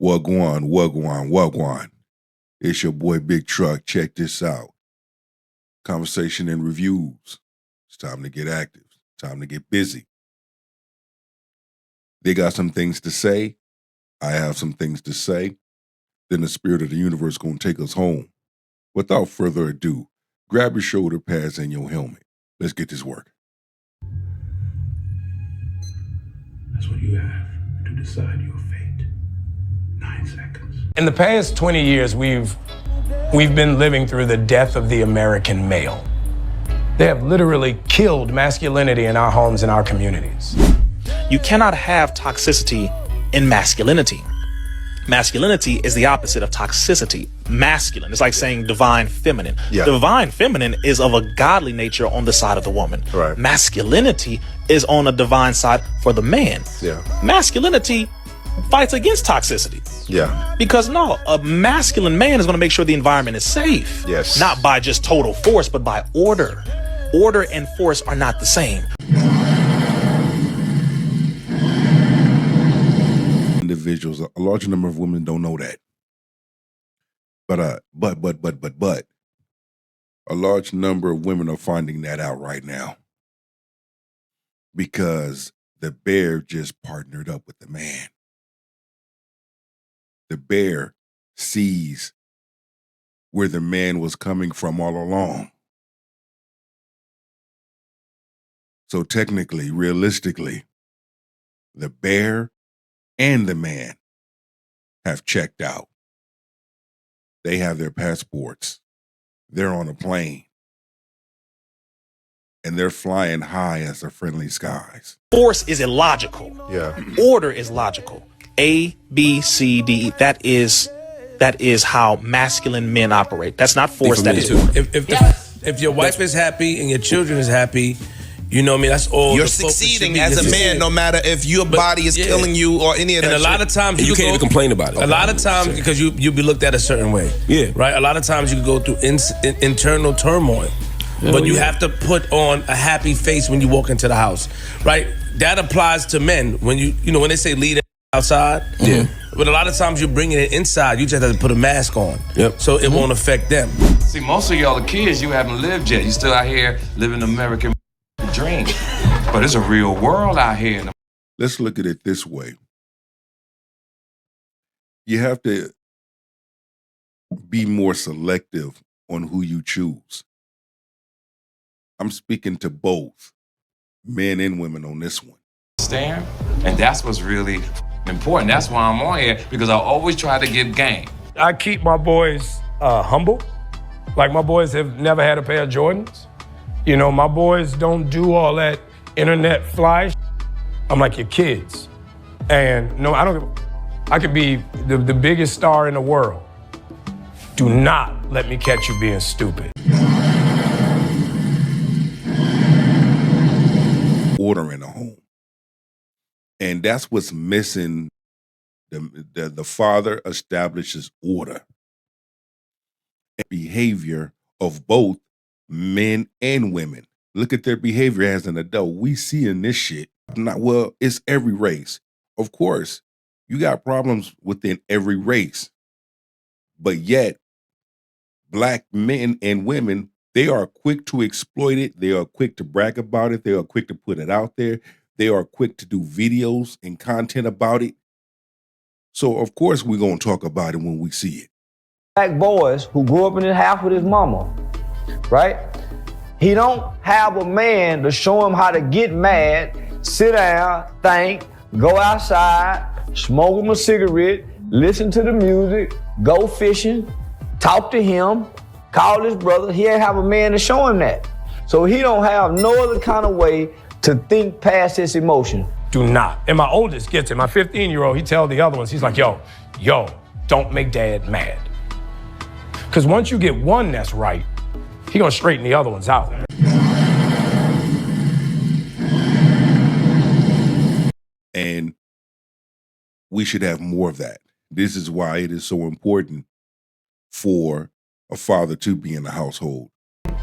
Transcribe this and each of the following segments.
Wagwan, wagwan, wagwan. It's your boy Big Truck. Check this out. Conversation and reviews. It's time to get active. It's time to get busy. They got some things to say. I have some things to say. Then the spirit of the universe gonna take us home. Without further ado, grab your shoulder pads and your helmet. Let's get this work. That's what you have to decide your fate. 9 seconds. In the past 20 years, we've been living through the death of the American male. They have literally killed masculinity in our homes and our communities. You cannot have toxicity in masculinity. Masculinity is the opposite of toxicity. Masculine. It's like saying divine feminine. Yeah. Divine feminine is of a godly nature on the side of the woman. Right. Masculinity is on a divine side for the man. Yeah. Masculinity fights against toxicity. Yeah. Because no, a masculine man is going to make sure the environment is safe. Yes. Not by just total force, but by order. Order and force are not the same. Individuals, a large number of women don't know that. But a large number of women are finding that out right now. Because the bear just partnered up with the man. The bear sees where the man was coming from all along. So technically, realistically, the bear and the man have checked out. They have their passports. They're on a plane. And they're flying high as the friendly skies. Force is illogical. Yeah. Order is logical. A, B, C, D. That is how masculine men operate. That's not force. That is order. If your wife is happy and your children is happy, you know what I mean? That's all. You're succeeding as a man, no matter if your body is killing you or any of that. And a lot of times you can't even complain about it. A lot of times because you be looked at a certain way. Yeah. Right. A lot of times you can go through internal turmoil, but you have to put on a happy face when you walk into the house. Right. That applies to men when when they say lead outside. Yeah. But a lot of times you're bringing it inside. You just have to put a mask on. Yep. So it won't affect them. See, most of y'all are kids. You haven't lived yet. You still out here living the American dream. But it's a real world out here. Let's look at it this way. You have to be more selective on who you choose. I'm speaking to both men and women on this one. Stand, and that's what's really important. That's why I'm on here, because I always try to give game. I keep my boys humble. Like my boys have never had a pair of Jordans. You know, my boys don't do all that internet fly. I'm like your kids. And no, I could be the biggest star in the world. Do not let me catch you being stupid. Order in the home. And that's what's missing. The father establishes order and behavior of both men and women. Look at their behavior as an adult. We see in this shit. It's every race. Of course, you got problems within every race. But yet, black men and women, they are quick to exploit it. They are quick to brag about it. They are quick to put it out there. They are quick to do videos and content about it. So, of course, we're going to talk about it when we see it. Black boys who grew up in his house with his mama, right? He don't have a man to show him how to get mad, sit down, think, go outside, smoke him a cigarette, listen to the music, go fishing, talk to him, call his brother. He ain't have a man to show him that. So he don't have no other kind of way to think past his emotion. Do not. And my oldest gets it. My 15-year-old, he tell the other ones, he's like, yo, don't make dad mad. Because once you get one that's right, he gonna straighten the other ones out. And we should have more of that. This is why it is so important for a father to be in the household.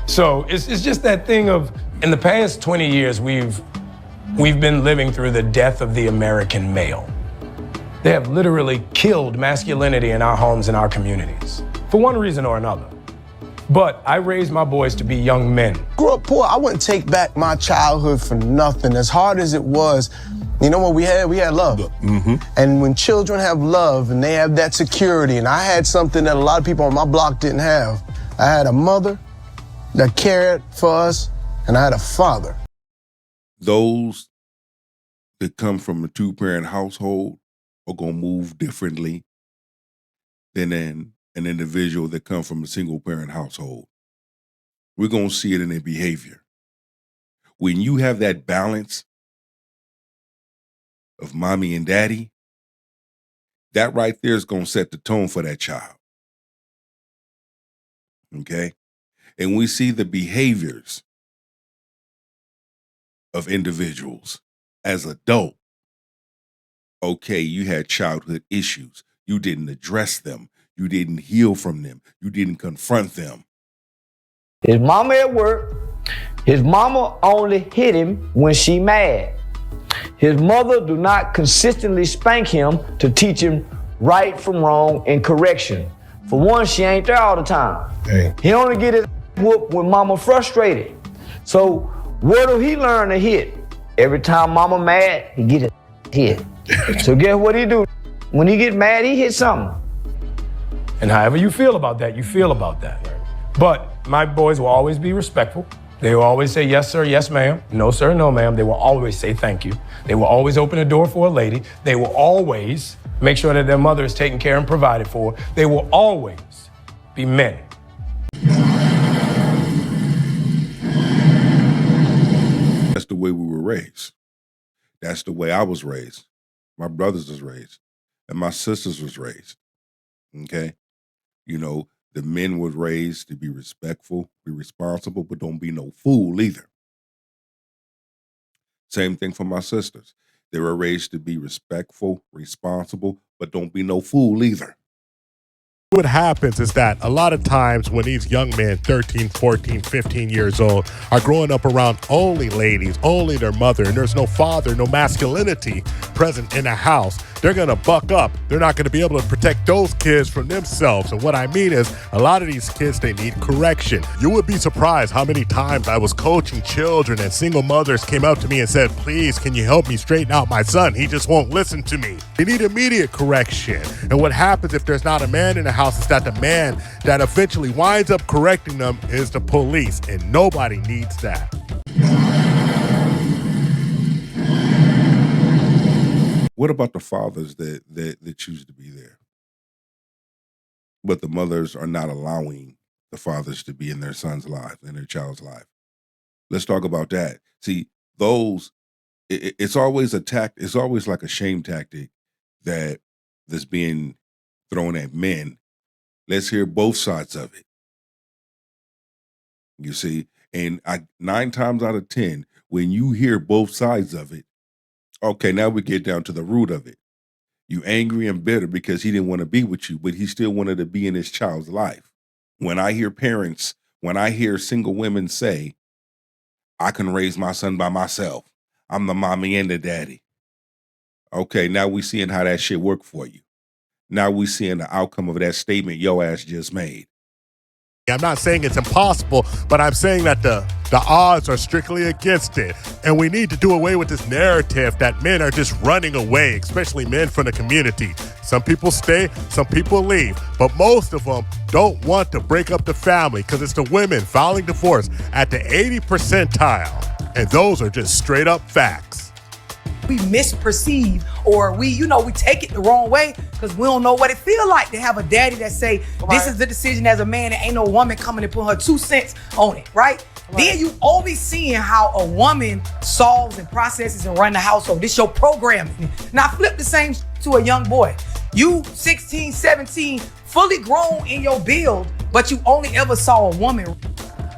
So it's just that thing of, in the past 20 years, we've been living through the death of the American male. They have literally killed masculinity in our homes and our communities, for one reason or another. But I raised my boys to be young men. Grew up poor. I wouldn't take back my childhood for nothing. As hard as it was, you know what we had? We had love. Mm-hmm. And when children have love and they have that security, and I had something that a lot of people on my block didn't have. I had a mother that cared for us, and I had a father. Those that come from a two-parent household are going to move differently than an individual that come from a single-parent household. We're going to see it in their behavior. When you have that balance of mommy and daddy, that right there is going to set the tone for that child. Okay? And we see the behaviors of individuals as adult. Okay, you had childhood issues. You didn't address them. You didn't heal from them. You didn't confront them. His mama at work. His mama only hit him when she mad. His mother do not consistently spank him to teach him right from wrong and correction. For one, she ain't there all the time. Hey. He only get his whoop when mama frustrated. So where do he learn to hit? Every time mama mad, he get his hit. So guess what he do? When he get mad, he hit something. And however you feel about that, you feel about that. But my boys will always be respectful. They will always say, yes, sir, yes, ma'am. No, sir, no, ma'am. They will always say thank you. They will always open the door for a lady. They will always make sure that their mother is taken care and provided for. They will always be men. That's the way we were raised. That's the way I was raised. My brothers was raised. And my sisters was raised. Okay? You know, the men were raised to be respectful, be responsible, but don't be no fool either. Same thing for my sisters. They were raised to be respectful, responsible, but don't be no fool either. What happens is that a lot of times when these young men, 13, 14, 15 years old, are growing up around only ladies, only their mother, and there's no father, no masculinity present in the house, they're going to buck up. They're not going to be able to protect those kids from themselves. And what I mean is a lot of these kids, they need correction. You would be surprised how many times I was coaching children and single mothers came up to me and said, please, can you help me straighten out my son? He just won't listen to me. They need immediate correction. And what happens if there's not a man in the house is that the man that eventually winds up correcting them is the police, and nobody needs that. What about the fathers that choose to be there? But the mothers are not allowing the fathers to be in their son's life, in their child's life. Let's talk about that. See, it's always it's always like a shame tactic that's being thrown at men. Let's hear both sides of it. You see, and 9 times out of 10, when you hear both sides of it, okay, now we get down to the root of it. You angry and bitter because he didn't want to be with you, but he still wanted to be in his child's life. When I hear single women say, I can raise my son by myself. I'm the mommy and the daddy. Okay, now we seeing how that shit work for you. Now we seeing the outcome of that statement your ass just made. I'm not saying it's impossible, but I'm saying that the odds are strictly against it. And we need to do away with this narrative that men are just running away, especially men from the community. Some people stay, some people leave, but most of them don't want to break up the family because it's the women filing divorce at the 80th percentile. And those are just straight up facts. We misperceive or we take it the wrong way because we don't know what it feel like to have a daddy that say, this is the decision as a man and ain't no woman coming to put her 2 cents on it, right? Then you always seeing how a woman solves and processes and run the household. This your programming. Now flip the same to a young boy. You 16, 17, fully grown in your build, but you only ever saw a woman.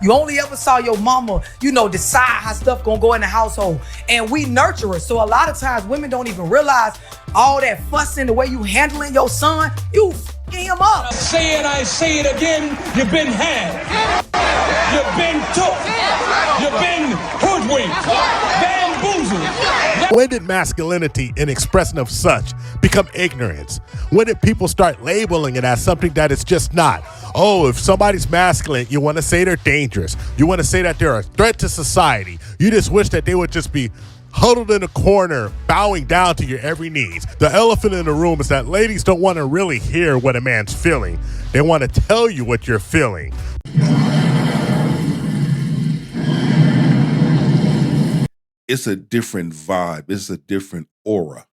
You only ever saw your mama, decide how stuff gonna go in the household. And we nurture her. So a lot of times women don't even realize all that fussing, the way you handling your son, you f***ing him up. I say it again, you've been had. You've been took. You've been hoodwinked. Bamboozled. When did masculinity and expression of such become ignorance? When did people start labeling it as something that it's just not? Oh, if somebody's masculine, you want to say they're dangerous. You want to say that they're a threat to society. You just wish that they would just be huddled in a corner, bowing down to your every needs. The elephant in the room is that ladies don't want to really hear what a man's feeling. They want to tell you what you're feeling. It's a different vibe. It's a different aura.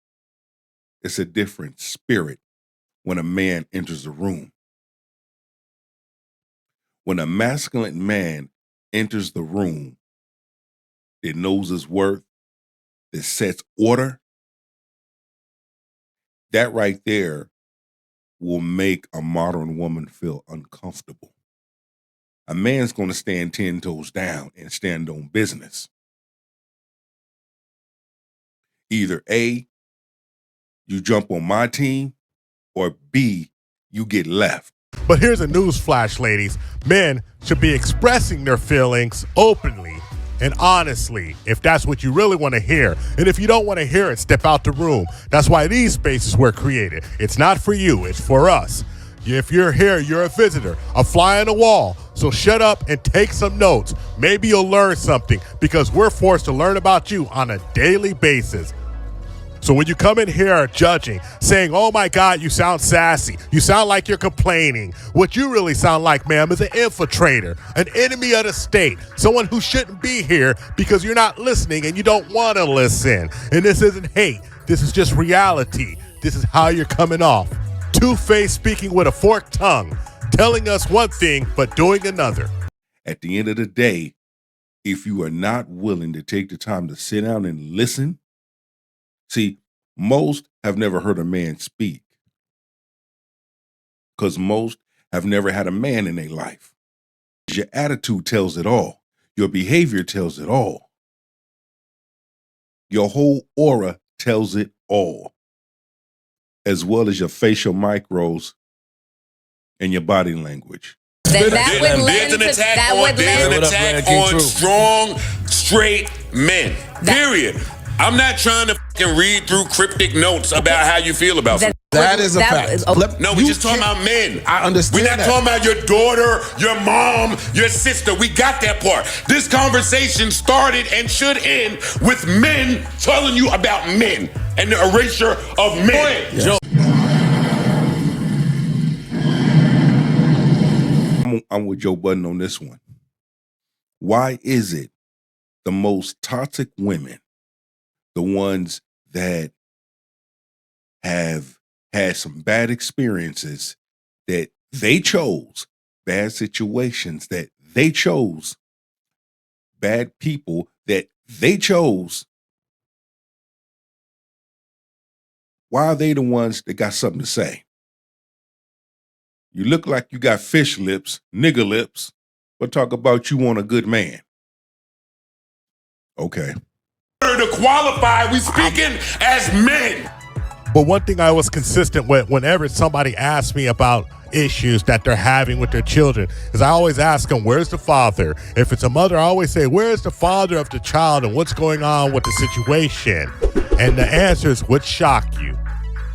It's a different spirit when a man enters the room. When a masculine man enters the room that knows his worth, that sets order, that right there will make a modern woman feel uncomfortable. A man's going to stand 10 toes down and stand on business. Either A, you jump on my team, or B, you get left. But here's a news flash, ladies. Men should be expressing their feelings openly and honestly, if that's what you really want to hear. And if you don't want to hear it, step out the room. That's why these spaces were created. It's not for you, it's for us. If you're here, you're a visitor, a fly on the wall. So shut up and take some notes. Maybe you'll learn something, because we're forced to learn about you on a daily basis. So when you come in here judging, saying, oh my God, you sound sassy, you sound like you're complaining, what you really sound like, ma'am, is an infiltrator, an enemy of the state, someone who shouldn't be here because you're not listening and you don't want to listen. And this isn't hate. This is just reality. This is how you're coming off. Two-faced, speaking with a forked tongue, telling us one thing but doing another. At the end of the day, if you are not willing to take the time to sit down and listen, see, most have never heard a man speak because most have never had a man in their life. Your attitude tells it all. Your behavior tells it all. Your whole aura tells it all, as well as your facial micros and your body language. There's an attack on strong, straight men. Period. I'm not trying to fucking read through cryptic notes about how you feel about something. That is a fact. No, we're just talking about men. I understand. We're not talking about your daughter, your mom, your sister. We got that part. This conversation started and should end with men telling you about men and the erasure of men. Yes. I'm with Joe Budden on this one. Why is it the most toxic women, the ones that have had some bad experiences that they chose, bad situations that they chose, bad people that they chose, why are they the ones that got something to say? You look like you got fish lips, nigger lips, but talk about you want a good man. Okay. To qualify, we speaking as men. But one thing I was consistent with whenever somebody asked me about issues that they're having with their children is I always ask them, where's the father? If it's a mother, I always say, where's the father of the child and what's going on with the situation? And the answers would shock you.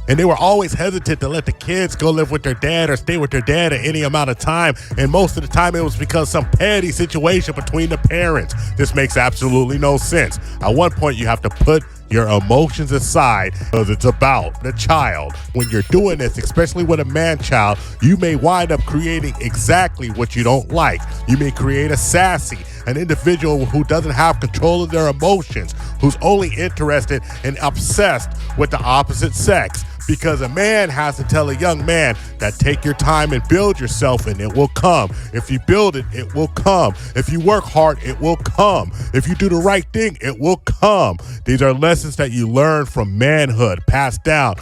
And they were always hesitant to let the kids go live with their dad or stay with their dad at any amount of time. And most of the time it was because some petty situation between the parents. This makes absolutely no sense. At one point you have to put your emotions aside because it's about the child. When you're doing this, especially with a man-child, you may wind up creating exactly what you don't like. You may create a sassy, an individual who doesn't have control of their emotions, who's only interested and obsessed with the opposite sex. Because a man has to tell a young man that take your time and build yourself and it will come. If you build it, it will come. If you work hard, it will come. If you do the right thing, it will come. These are lessons that you learn from manhood, passed down.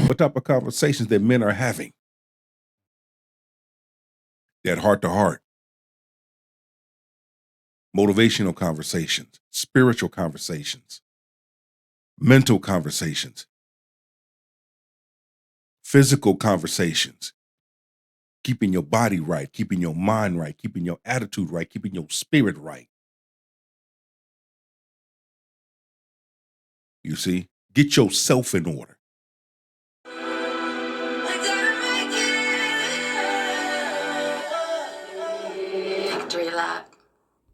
What type of conversations that men are having? That heart-to-heart. Motivational conversations, spiritual conversations, mental conversations, physical conversations, keeping your body right, keeping your mind right, keeping your attitude right, keeping your spirit right. You see? Get yourself in order. Victory lap.